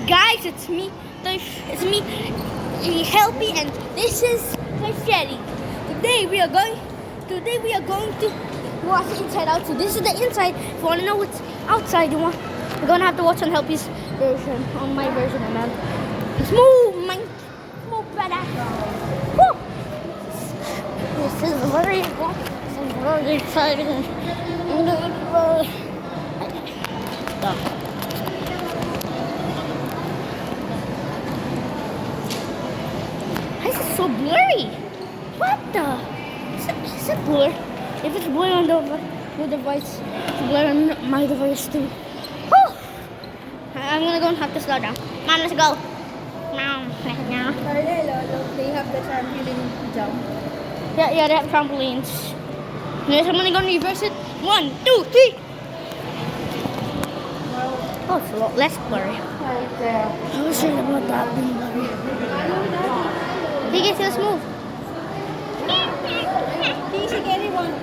Guys, it's me, Helpy, and this is my Freddy. Today we are going to watch Inside Out. So this is the inside. If you want to know what's outside, you're gonna have to watch on Helpy's version, on my version, man. Smooth badass. Woo! This is very exciting. Stop. Why is it so blurry? What the? Is it blur? If it's blurry on your device, it's blurry on my device too. Whew. I'm gonna have to slow down. Mom, let's go. Mom, let's go. They have the trampoline jump. Yeah, they have trampolines. Yes, I'm gonna reverse it. 1, 2, 3. Oh, it's a lot less blurry. I was sure about that being blurry. He gets to move. Easy, anyone.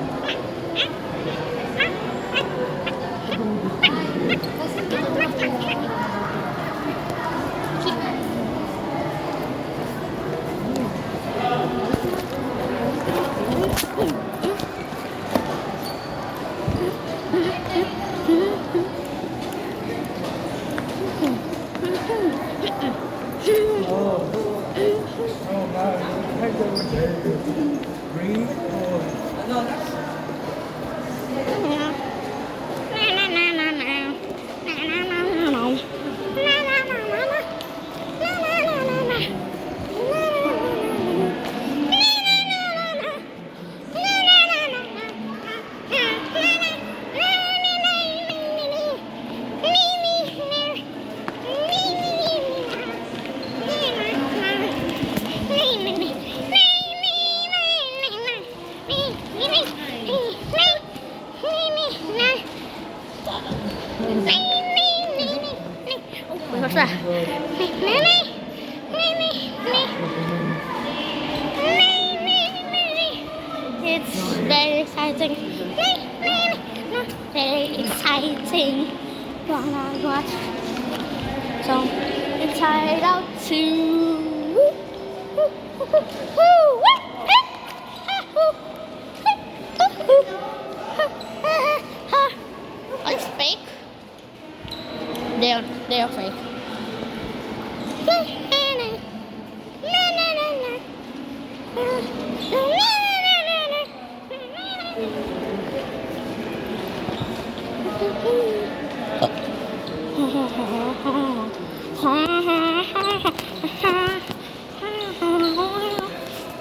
Green or no, that's what's that? It's very exciting. Very exciting. Wanna watch some Inside Out 2. Are they fake? They are fake.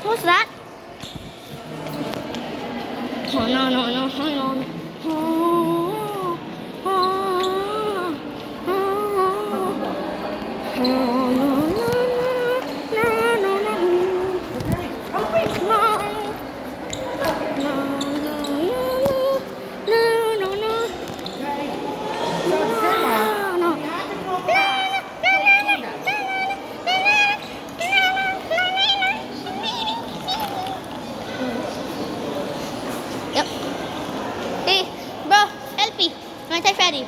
What's that? Oh, no. Yep. Hey, bro, help me. My Freddy.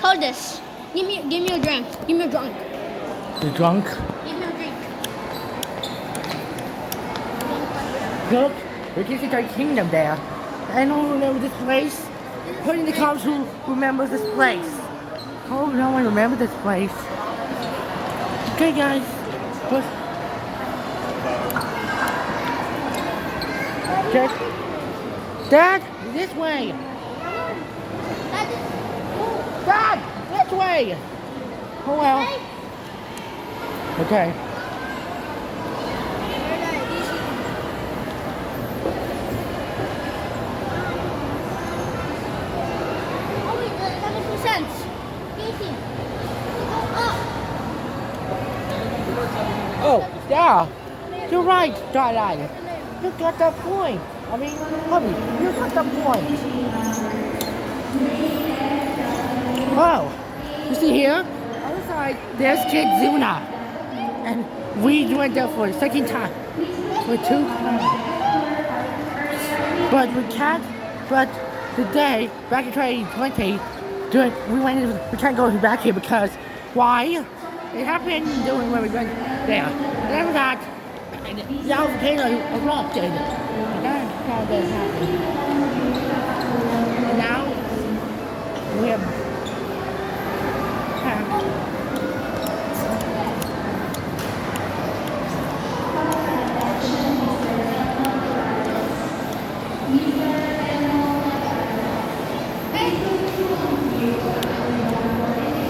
Hold this. Give me a drink. Give me a drink. you're drunk. Give me a drink. Look, there is a kingdom there. Anyone remember this place? Put in the comments who remembers this place. Oh, no one remember this place. Okay, guys. Look. Okay. Dad, this way. Dad, this way. Oh well. Okay. Oh, yeah. You're right, darling. You got that point. I mean, Hubby, you got that point. Oh, you see here? On the side, there's Kid Zuna. And we went there for the second time. For 2 times. But today, back in 2020, we can't go back here because why? It happened during when we went there. Then we got the volcano erupted. And that's how that happened. And now we have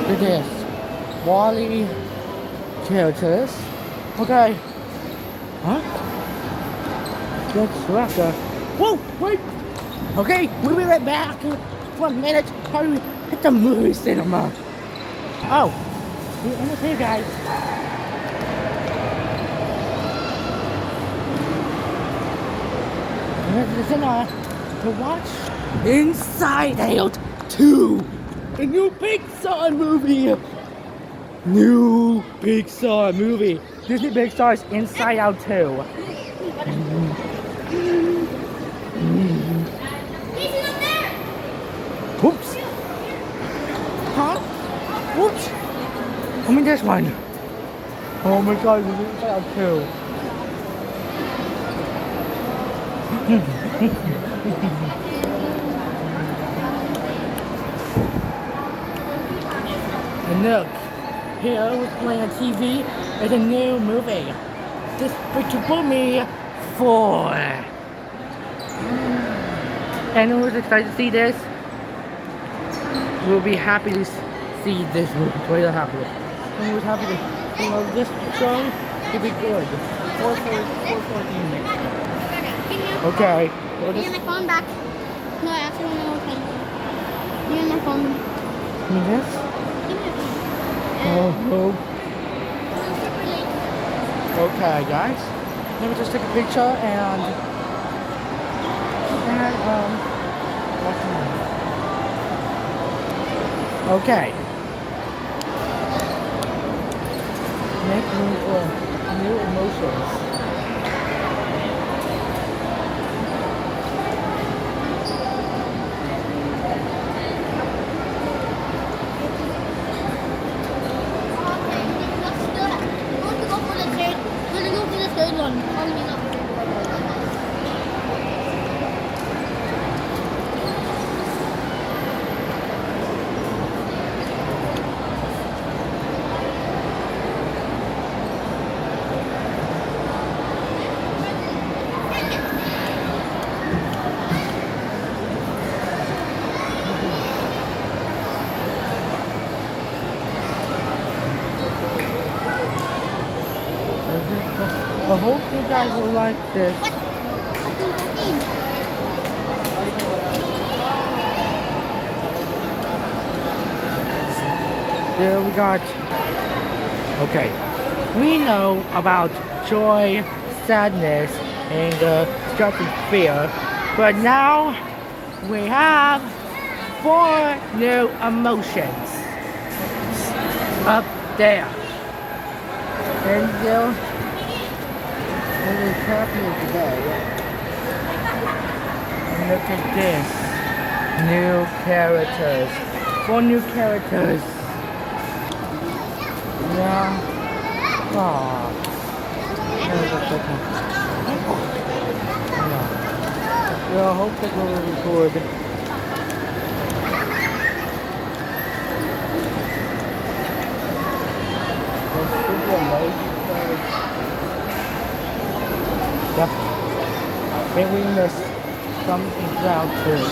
it is Wally characters. Okay. Huh? That's Russia. Whoa, wait! Okay, we'll be right back. 1 minute. Hurry at the movie cinema. Oh, I'm gonna say, guys. We're at the cinema to watch Inside Out 2. A new Pixar movie! New Pixar movie! Disney Pixar's Inside Out 2. Whoops! Huh? Whoops! I mean this one. Oh my god, this is Inside Out 2. And look, here we're playing on TV. It's a new movie. This Despicable Me 4. Anyone who's excited to see this will be happy to see this movie. Very happy. Anyone who's happy to love this show, it'll be good. 414. Okay. Give me my phone back. No, I actually want to know what time. Give me my phone. Yes? Give me my phone. Oh, I'm super late. okay, guys. Let me just take a picture and what's the name? Okay. Make room for new emotions. I hope you guys will like this. There we got. Okay. We know about joy, sadness, anger, stress, and fear. But now we have 4 new emotions up there. And they're happening today. And look at this. New characters. 4 new characters. Yeah. Aww. Yeah, I hope that will record. Yep. Maybe we missed something out too.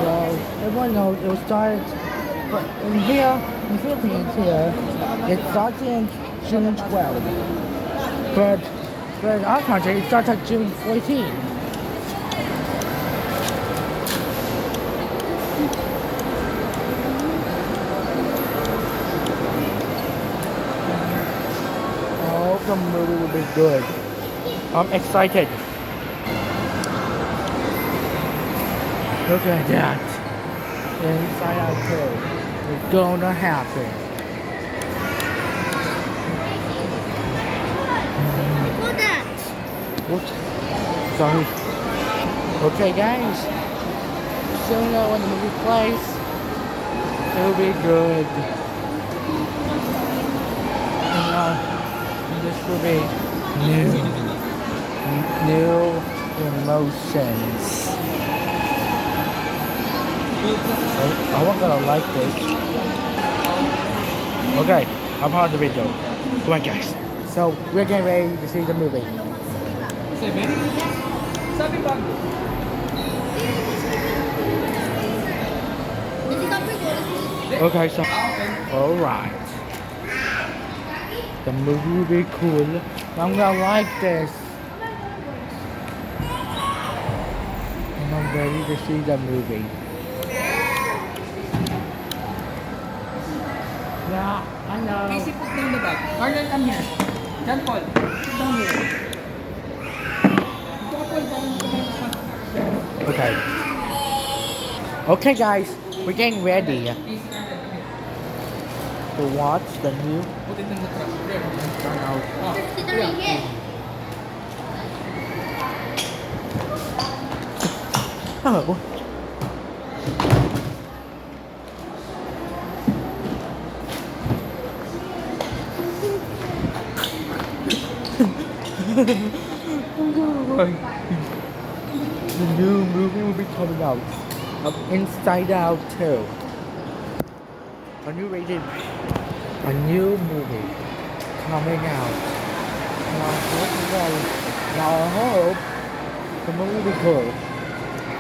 Well, everyone knows it was started, but in here, in Philippines here, it starts in June 12. But in our country, it starts at June 14. The movie will be good. I'm excited. Look at that. Inside Out 2. It's gonna happen. Look at that. Whoops. Sorry. Okay, guys. Soon when the movie plays, it'll be good. And this will be new emotions. I wasn't gonna like this. Okay, I'm part of the video. Come on, guys. So we're getting ready to see the movie. Okay, so alright. The movie will be cool. I'm gonna like this. And I'm ready to see the movie. Yeah, I know. Casey, put down the bag. Arnold, come here. John Paul, sit down here. John Paul, Okay. Okay, guys, we're getting ready to watch the new. put it in the truck. There. Oh. The new movie will be coming out of Inside Out 2. A new movie coming out. Now I hope the movie will be good.